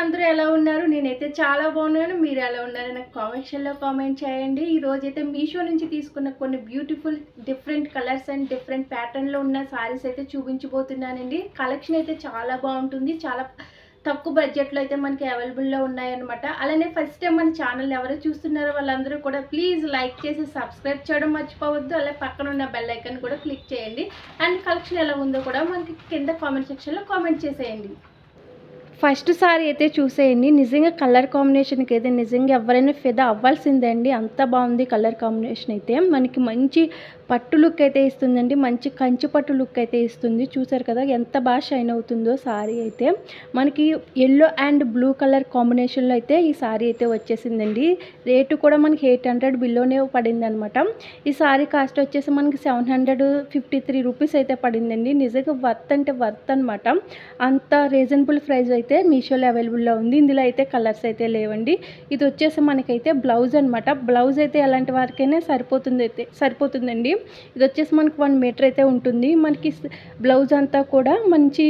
అందరూ ఎలా ఉన్నారు? నేనైతే చాలా బాగున్నాను. మీరు ఎలా ఉన్నారో నాకు కామెంట్ సెక్షన్‌లో కామెంట్ చేయండి. ఈరోజైతే మీషో నుంచి తీసుకున్న కొన్ని beautiful different colours and different ప్యాటర్న్‌లో ఉన్న సారీస్ అయితే చూపించబోతున్నానండి. కలెక్షన్ అయితే చాలా బాగుంటుంది. చాలా తక్కువ బడ్జెట్‌లో అయితే మనకి అవైలబుల్‌లో ఉన్నాయన్నమాట. అలానే ఫస్ట్ టైం మన ఛానల్ ఎవరు చూస్తున్నారో వాళ్ళందరూ కూడా ప్లీజ్ లైక్ చేసి సబ్స్క్రైబ్ చేయడం మర్చిపోవద్దు. అలాగే పక్కన ఉన్న బెల్ ఐకాన్ కూడా క్లిక్ చేయండి. అండ్ కలెక్షన్ ఎలా ఉందో కూడా మనకి కింద కామెంట్ సెక్షన్‌లో కామెంట్ చేసేయండి. ఫస్ట్ సారీ అయితే చూసేయండి. నిజంగా కలర్ కాంబినేషన్కి అయితే నిజంగా ఎవరైనా ఫిదా అవ్వాల్సిందే అండి. అంత బాగుంది కలర్ కాంబినేషన్ అయితే. మనకి మంచి పట్టు లుక్ అయితే ఇస్తుందండి. మంచి కంచి పట్టు లుక్ అయితే ఇస్తుంది. చూసారు కదా ఎంత బాగా షైన్ అవుతుందో సారీ అయితే. మనకి ఎల్లో అండ్ బ్లూ కలర్ కాంబినేషన్లో అయితే ఈ సారీ అయితే వచ్చేసిందండి. రేటు కూడా మనకి 800 బిలోనే పడింది అనమాట. ఈ సారీ కాస్ట్ వచ్చేసి మనకి 753 రూపీస్ అయితే పడిందండి. నిజంగా వర్త్ అంటే వర్త్ అనమాట. అంత రీజనబుల్ ప్రైస్ అయితే మీషోలో అవైలబుల్లో ఉంది. ఇందులో అయితే కలర్స్ అయితే లేవండి. ఇది వచ్చేసి మనకైతే బ్లౌజ్ అనమాట. బ్లౌజ్ అయితే ఎలాంటి వారికైనా సరిపోతుందండి. ఇది వచ్చేసి మనకి 1 మీటర్ అయితే ఉంటుంది. మనకి బ్లౌజ్ అంతా కూడా మంచి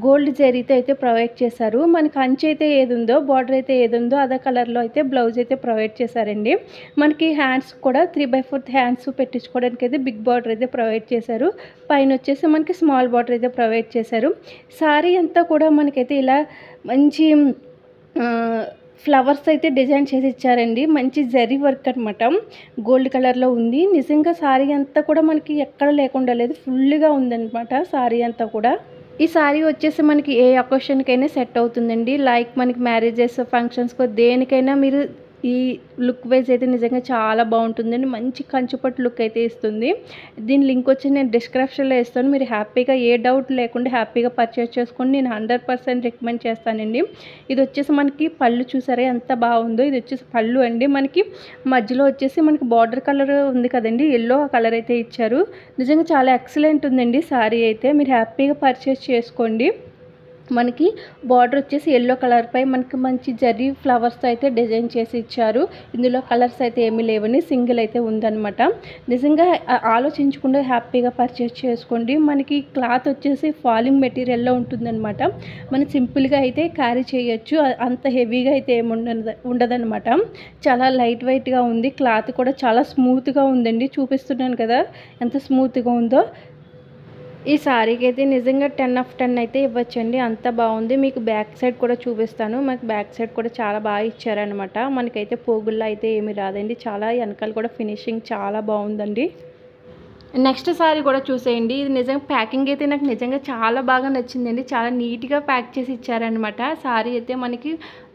గోల్డ్ జరీతో అయితే ప్రొవైడ్ చేశారు. మనకి అంచు అయితే ఏది ఉందో బార్డర్ అయితే ఏది ఉందో అదే కలర్లో అయితే బ్లౌజ్ అయితే ప్రొవైడ్ చేశారండి. మనకి హ్యాండ్స్ కూడా 3/4 హ్యాండ్స్ పెట్టించుకోవడానికి అయితే బిగ్ బార్డర్ అయితే ప్రొవైడ్ చేశారు. పైన వచ్చేసి మనకి స్మాల్ బార్డర్ అయితే ప్రొవైడ్ చేశారు. సారీ అంతా కూడా మనకైతే ఇలా మంచి ఫ్లవర్స్ అయితే డిజైన్ చేసి ఇచ్చారండి. మంచి జరీ వర్క్ అనమాట. గోల్డ్ కలర్లో ఉంది. నిజంగా సారీ అంతా కూడా మనకి ఎక్కడ లేకుండా లేదు, ఫుల్గా ఉందన్నమాట సారీ అంతా కూడా. ఈ సారీ వచ్చేసి మనకి ఏ అకేషన్కైనా సెట్ అవుతుందండి. లైక్ మనకి మ్యారేజెస్ ఫంక్షన్స్కో దేనికైనా మీరు ఈ లుక్ వైజ్ అయితే నిజంగా చాలా బాగుంటుందండి. మంచి కంచుపట్టు లుక్ అయితే ఇస్తుంది. దీని లింక్ వచ్చి నేను డిస్క్రిప్షన్లో ఇస్తాను. మీరు హ్యాపీగా ఏ డౌట్ లేకుండా హ్యాపీగా పర్చేస్ చేసుకోండి. నేను 100% రికమెండ్ చేస్తానండి. ఇది వచ్చేసి మనకి పళ్ళు చూసారా ఎంత బాగుందో. ఇది వచ్చేసి పళ్ళు అండి. మనకి మధ్యలో వచ్చేసి మనకి బార్డర్ కలర్ ఉంది కదండి, ఎల్లో కలర్ అయితే ఇచ్చారు. నిజంగా చాలా ఎక్సలెంట్ ఉందండి సారీ అయితే. మీరు హ్యాపీగా పర్చేస్ చేసుకోండి. మనకి బార్డర్ వచ్చేసి ఎల్లో కలర్పై మనకి మంచి జరీ ఫ్లవర్స్తో అయితే డిజైన్ చేసి ఇచ్చారు. ఇందులో కలర్స్ అయితే ఏమీ లేవని సింగిల్ అయితే ఉందన్నమాట. నిజంగా ఆలోచించకుండా హ్యాపీగా పర్చేస్ చేసుకోండి. మనకి క్లాత్ వచ్చేసి ఫాలింగ్ మెటీరియల్లో ఉంటుందన్నమాట. మనం సింపుల్గా అయితే క్యారీ చేయొచ్చు. అంత హెవీగా అయితే ఉండదన్నమాట. చాలా లైట్ వెయిట్గా ఉంది. క్లాత్ కూడా చాలా స్మూత్గా ఉందండి. చూపిస్తున్నాను కదా ఎంత స్మూత్గా ఉందో. ఈ సారీకి అయితే నిజంగా 10/10 అయితే ఇవ్వచ్చండి. అంత బాగుంది. మీకు బ్యాక్ సైడ్ కూడా చూపిస్తాను. మనకి బ్యాక్ సైడ్ కూడా చాలా బాగా ఇచ్చారనమాట. మనకైతే పోగుల్లో అయితే ఏమీ రాదండి. చాలా వెనకాల కూడా ఫినిషింగ్ చాలా బాగుందండి. నెక్స్ట్ సారీ కూడా చూసేయండి. ఇది నిజంగా ప్యాకింగ్ అయితే నాకు నిజంగా చాలా బాగా నచ్చిందండి. చాలా నీట్గా ప్యాక్ చేసి ఇచ్చారనమాట. సారీ అయితే మనకి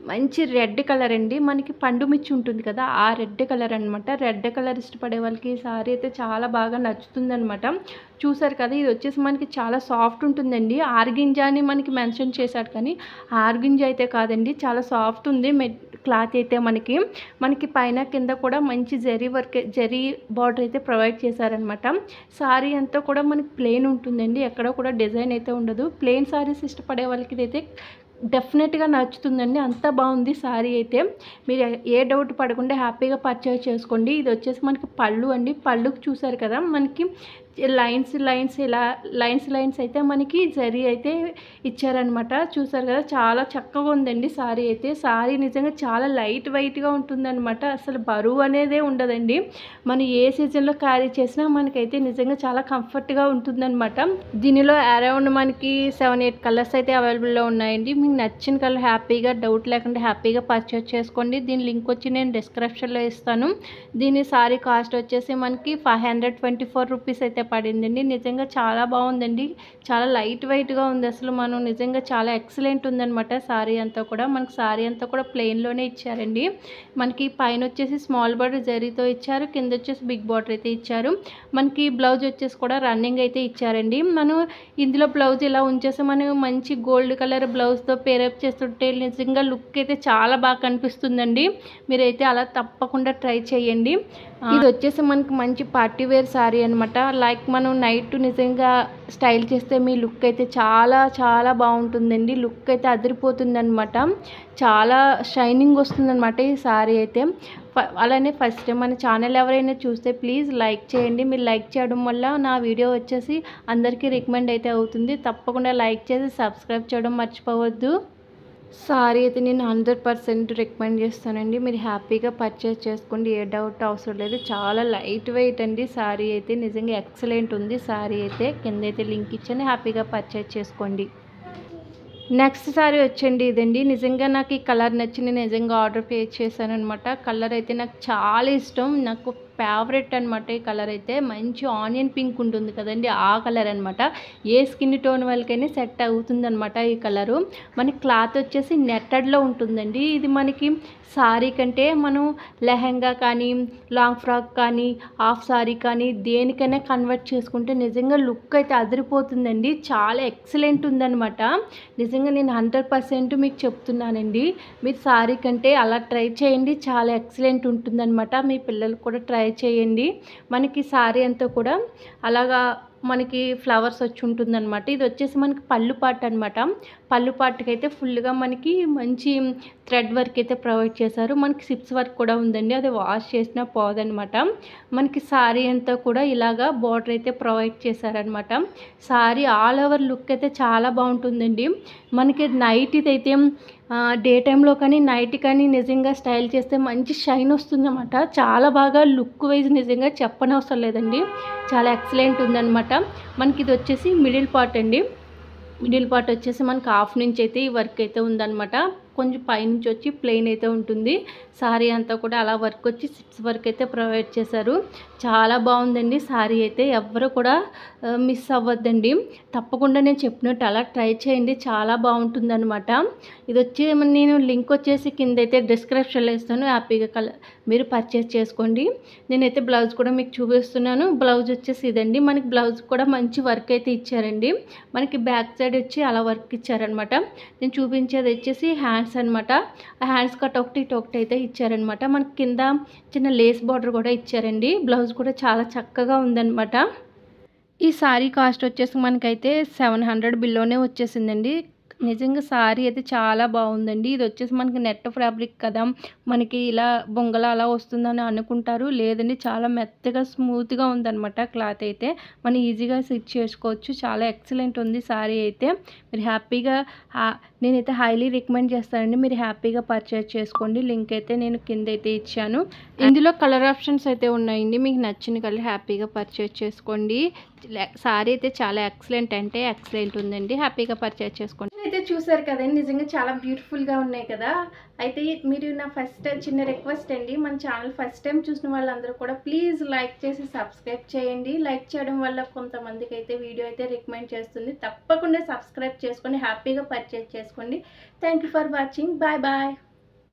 మంచి రెడ్ కలర్ అండి. మనకి పండు మిర్చి ఉంటుంది కదా, ఆ రెడ్ కలర్ అనమాట. రెడ్ కలర్ ఇష్టపడే వాళ్ళకి ఈ సారీ అయితే చాలా బాగా నచ్చుతుందనమాట. చూసారు కదా, ఇది వచ్చేసి మనకి చాలా సాఫ్ట్ ఉంటుందండి. ఆర్గింజా అని మనకి మెన్షన్ చేశాడు, కానీ ఆర్గింజా అయితే కాదండి. చాలా సాఫ్ట్ ఉంది క్లాత్ అయితే మనకి పైన కింద కూడా మంచి జరీ బార్డర్ అయితే ప్రొవైడ్ చేశారనమాట. సారీ అంతా కూడా మనకి ప్లెయిన్ ఉంటుందండి. ఎక్కడ కూడా డిజైన్ అయితే ఉండదు. ప్లెయిన్ సారీస్ ఇష్టపడే వాళ్ళకి ఇదైతే డెఫినెట్గా నచ్చుతుందండి. అంత బాగుంది సారీ అయితే. మీరు ఏ డౌట్ పడకుండా హ్యాపీగా పర్చేస్ చేసుకోండి. ఇది వచ్చేసి మనకి పళ్ళు అండి. పళ్ళుకి చూసారు కదా మనకి ఇలా లైన్స్ అయితే మనకి జరీ అయితే ఇచ్చారనమాట. చూసారు కదా చాలా చక్కగా ఉందండి సారీ అయితే. సారీ నిజంగా చాలా లైట్ వెయిట్గా ఉంటుందన్నమాట. అసలు బరువు అనేదే ఉండదండి. మనం ఏ సీజన్లో క్యారీ చేసినా మనకైతే నిజంగా చాలా కంఫర్ట్గా ఉంటుందన్నమాట. దీనిలో అరౌండ్ మనకి 7-8 కలర్స్ అయితే అవైలబుల్లో ఉన్నాయండి. మీకు నచ్చిన కలర్ హ్యాపీగా డౌట్ లేకుండా హ్యాపీగా పర్చేస్ చేసుకోండి. దీని లింక్ వచ్చి నేను డిస్క్రిప్షన్లో ఇస్తాను. దీని సారీ కాస్ట్ వచ్చేసి మనకి 524 రూపీస్ అయితే పడిందండి. నిజంగా చాలా బాగుందండి. చాలా లైట్ వెయిట్గా ఉంది. అసలు మనం నిజంగా చాలా ఎక్సలెంట్ ఉందన్నమాట. సారీ అంతా కూడా మనకి సారీ అంతా కూడా ప్లెయిన్లోనే ఇచ్చారండి. మనకి పైన వచ్చేసి స్మాల్ బార్డర్ జరీతో ఇచ్చారు. కింద వచ్చేసి బిగ్ బార్డర్ అయితే ఇచ్చారు. మనకి బ్లౌజ్ వచ్చేసి కూడా రన్నింగ్ అయితే ఇచ్చారండి. మనం ఇందులో బ్లౌజ్ ఇలా ఉంచేసి మనం మంచి గోల్డ్ కలర్ బ్లౌజ్తో పేరప్ చేస్తుంటే నిజంగా లుక్ అయితే చాలా బాగా కనిపిస్తుందండి. మీరైతే అలా తప్పకుండా ట్రై చేయండి. ఇది వచ్చేసి మనకి మంచి పార్టీ వేర్ సారీ అనమాట. లైక్ మనం నైట్ నిజంగా స్టైల్ చేస్తే మీ లుక్ అయితే చాలా చాలా బాగుంటుందండి. లుక్ అయితే అదిరిపోతుందనమాట. చాలా షైనింగ్ వస్తుందన్నమాట ఈ సారీ అయితే. అలానే ఫస్ట్ టైం మన ఛానల్ ఎవరైనా చూస్తే ప్లీజ్ లైక్ చేయండి. మీరు లైక్ చేయడం వల్ల నా వీడియో వచ్చేసి అందరికీ రికమెండ్ అయితే అవుతుంది. తప్పకుండా లైక్ చేసి సబ్స్క్రైబ్ చేయడం మర్చిపోవద్దు. సారీ అయితే నేను 100% రికమెండ్ చేస్తానండి. మీరు హ్యాపీగా పర్చేస్ చేసుకోండి. ఏ డౌట్ అవసరం లేదు. చాలా లైట్ వెయిట్ అండి. సారీ అయితే నిజంగా ఎక్సలెంట్ ఉంది. సారీ అయితే కిందైతే లింక్ ఇచ్చాను. హ్యాపీగా పర్చేస్ చేసుకోండి. నెక్స్ట్ సారీ వచ్చండి ఇదండి. నిజంగా నాకు ఈ కలర్ నచ్చి నేను నిజంగా ఆర్డర్ ప్లేస్ చేశాననమాట. కలర్ అయితే నాకు చాలా ఇష్టం. నాకు ఫేవరెట్ అనమాట ఈ కలర్ అయితే. మంచి ఆనియన్ పింక్ ఉంటుంది కదండీ! ఆ కలర్ అనమాట. ఏ స్కిన్ టోన్ వాళ్ళకైనా సెట్ అవుతుందనమాట ఈ కలరు. మనకి క్లాత్ వచ్చేసి నెట్టెడ్‌లో ఉంటుందండి. ఇది మనకి సారీ కంటే మనం లెహెంగా కానీ, లాంగ్ ఫ్రాక్ కానీ, హాఫ్ సారీ కానీ దేనికైనా కన్వర్ట్ చేసుకుంటే నిజంగా లుక్ అయితే అదిరిపోతుందండి. చాలా ఎక్సలెంట్ ఉందనమాట. నిజంగా నేను 100% మీకు చెప్తున్నానండి. మీరు సారీ కంటే అలా ట్రై చేయండి. చాలా ఎక్సలెంట్ ఉంటుందనమాట. మీ పిల్లలకు కూడా ట్రై చేయండి. మనకి సారీ అంతా కూడా అలాగా మనకి ఫ్లవర్స్ వచ్చి ఉంటుందనమాట. ఇది వచ్చేసి మనకి పళ్ళు పార్ట్ అనమాట. పళ్ళు పార్ట్‌కైతే ఫుల్‌గా మనకి మంచి థ్రెడ్ వర్క్ అయితే ప్రొవైడ్ చేశారు. మనకి సిప్స్ వర్క్ కూడా ఉందండి. అది వాష్ చేసినా పోదనమాట. మనకి సారీ అంతా కూడా ఇలాగా బోర్డర్ అయితే ప్రొవైడ్ చేశారనమాట. సారీ ఆల్ ఓవర్ లుక్ అయితే చాలా బాగుంటుందండి. మనకి నైట్ ఇదైతే డే టైంలో కానీ, నైట్ కానీ నిజంగా స్టైల్ చేస్తే మంచి షైన్ వస్తుందన్నమాట. చాలా బాగా లుక్ వైజ్ నిజంగా చెప్పనవసరం లేదండి. చాలా ఎక్సలెంట్ ఉందనమాట. మనకి ఇది వచ్చేసి మిడిల్ పార్ట్ అండి. మిడిల్ పార్ట్ వచ్చేసి మనకి హాఫ్ నుంచి అయితే ఈ వర్క్ అయితే ఉందనమాట. కొంచెం పైనుంచి వచ్చి ప్లెయిన్ అయితే ఉంటుంది. సారీ అంతా కూడా అలా వర్క్ వచ్చి సిప్స్ వర్క్ అయితే ప్రొవైడ్ చేశారు. చాలా బాగుందండి సారీ అయితే. ఎవ్వరు కూడా మిస్ అవ్వద్దండి. తప్పకుండా నేను చెప్పినట్టు అలా ట్రై చేయండి. చాలా బాగుంటుందన్నమాట. ఇది వచ్చి నేను లింక్ వచ్చేసి కిందైతే డిస్క్రిప్షన్లో ఇస్తాను. హ్యాపీగా మీరు పర్చేస్ చేసుకోండి. నేనైతే బ్లౌజ్ కూడా మీకు చూపిస్తున్నాను. బ్లౌజ్ వచ్చేసి ఇదండి. మనకి బ్లౌజ్ కూడా మంచి వర్క్ అయితే ఇచ్చారండి. మనకి బ్యాక్ సైడ్ వచ్చి అలా వర్క్ ఇచ్చారనమాట. నేను చూపించేది వచ్చేసి హ్యాండ్స్ అనమాట. ఆ హ్యాండ్స్ కట్ ఒకటి ఇటు ఒకటి అయితే ఇచ్చారనమాట. మనకి కింద చిన్న లేస్ బార్డర్ కూడా ఇచ్చారండి. బ్లౌజ్ కూడా చాలా చక్కగా ఉందనమాట. ఈ సారీ కాస్ట్ వచ్చేసి మనకైతే 700 బిలోనే వచ్చేసిందండి. నిజంగా సారీ అయితే చాలా బాగుందండి. ఇది వచ్చేసి మనకి నెట్ ఫ్యాబ్రిక్ కదా, మనకి ఇలా బొంగల అలా వస్తుందని అనుకుంటారు. లేదండి, చాలా మెత్తగా స్మూత్గా ఉందన్నమాట. క్లాత్ అయితే మనం ఈజీగా స్టిచ్ చేసుకోవచ్చు. చాలా ఎక్సలెంట్ ఉంది సారీ అయితే. మీరు హ్యాపీగా నేనైతే హైలీ రికమెండ్ చేస్తానండి. మీరు హ్యాపీగా పర్చేస్ చేసుకోండి. లింక్ అయితే నేను కింద అయితే ఇచ్చాను. ఇందులో కలర్ ఆప్షన్స్ అయితే ఉన్నాయండి. మీకు నచ్చిన కలర్ హ్యాపీగా పర్చేస్ చేసుకోండి. సారీ అయితే చాలా ఎక్సలెంట్ అంటే ఎక్సలెంట్ ఉందండి. హ్యాపీగా పర్చేస్ చేసుకోండి. అయితే చూసారు కదండి, నిజంగా చాలా బ్యూటిఫుల్గా ఉన్నాయి కదా. అయితే మీరు నా ఫస్ట్ చిన్న రిక్వెస్ట్ అండి, మన ఛానల్ ఫస్ట్ టైం చూసిన వాళ్ళందరూ కూడా ప్లీజ్ లైక్ చేసి సబ్స్క్రైబ్ చేయండి. లైక్ చేయడం వల్ల కొంతమందికి అయితే వీడియో అయితే రికమెండ్ చేస్తుంది. తప్పకుండా సబ్స్క్రైబ్ చేసుకొని హ్యాపీగా పర్చేస్ చేసుకోండి. Thank you for watching. Bye bye.